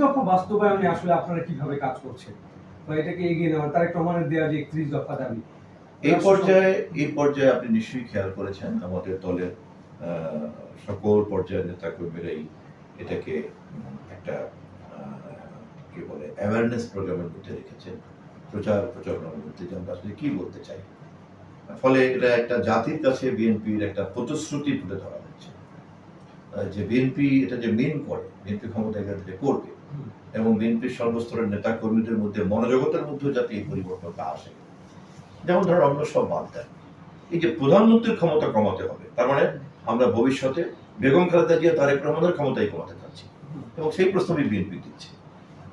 দফা বাস্তবায়নে আসলে আপনারা কিভাবে কাজ করছেন বা এটাকে এগিয়ে নেওয়া তারেক রহমানের দেওয়া যে ৩১ দফা দাবি এই পর্যায়ে আপনি নিশ্চয়ই খেয়াল করেছেন আমাদের দলের সকল পর্যায়ের নেতা কর্মীরাই এটাকে একটা কি বলে অ্যাওয়ারনেস প্রোগ্রামের মধ্যে রেখেছেন, প্রচারণার মধ্যে যে আমরা আসলে কি বলতে চাই। ফলে এটা একটা জাতির কাছে বিএনপির একটা প্রতিশ্রুতি তুলে ধরা হচ্ছে যে বিএনপি এটা যে মেন করে, বিএনপি ক্ষমতায় গেলে করবে এবং বিএনপির সর্বস্তরের নেতা কর্মীদের মধ্যে মনোজগতের মধ্যে যাতে এই পরিবর্তনটা আসে। যেমন ধরেন অন্য সব বাদ দেন, এই যে প্রধানমন্ত্রীর ক্ষমতা কমাতে হবে, তার মানে আমরা ভবিষ্যতে বেগম খালেদা জিয়া তারেক রহমানের ক্ষমতাই কমাতে চাচ্ছি এবং সেই প্রস্তাবই বিএনপি দিচ্ছে।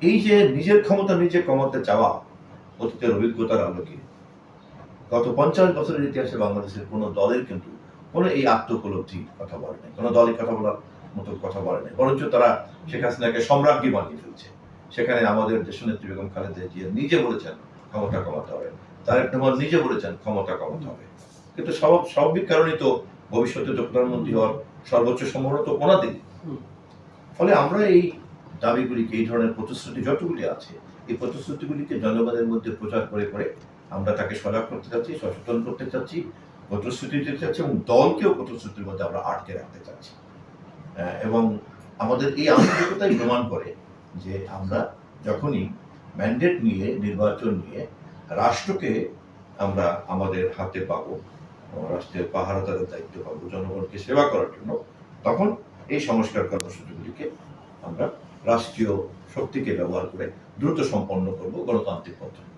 এই যে নিজের ক্ষমতা নিজে কমাতে চাওয়া, অতীতের অভিজ্ঞতার আলোকে গত 50 বছরের ইতিহাসে বাংলাদেশের কোনো দলের কিন্তু কোনো এই আত্মোপলব্ধি কথা বলে নাই, কোনো দলই কথা বলার মতো কথা বলে নাই, বরঞ্চ তারা শেখ হাসিনাকে সম্রাজ্ঞী বানিয়ে ফেলছে। সেখানে আমাদের দেশনেত্রী বেগম খালেদা জিয়া নিজে বলেছেন ক্ষমতা কমাতে হবে, তারেক রহমান নিজে বলেছেন ক্ষমতা কমাতে হবে, কিন্তু স্বাভাবিক কারণেই তো ভবিষ্যতে তো প্রধানমন্ত্রী হওয়ার সর্বোচ্চ সম্ভাবনা তো ওনাদের। ফলে আমরা এই দাবিগুলিকে, এই ধরনের প্রতিশ্রুতি যতগুলি আছে, এই প্রতিশ্রুতিগুলিকে জনগণের মধ্যে প্রচার করে করে আমরা তাকে সজাগ করতে চাচ্ছি, সচেতন করতে চাচ্ছি, প্রতিশ্রুতি দিতে চাচ্ছি এবং দলকেও প্রতিশ্রুতির মধ্যে আমরা আটকে রাখতে চাচ্ছি। এবং আমাদের এই আন্তরিকতাই প্রমাণ করে যে আমরা যখনই ম্যান্ডেট নিয়ে, নির্বাচন নিয়ে রাষ্ট্রকে আমরা আমাদের হাতে পাবো, রাষ্ট্রের পাহারাদারের দায়িত্ব পাবো, জনগণকে সেবা করার জন্য, তখন এই সংস্কার কর্মসূচিগুলিকে আমরা রাষ্ট্রীয় শক্তিকে ব্যবহার করে দ্রুত সম্পন্ন করব গণতান্ত্রিক পদ্ধতি।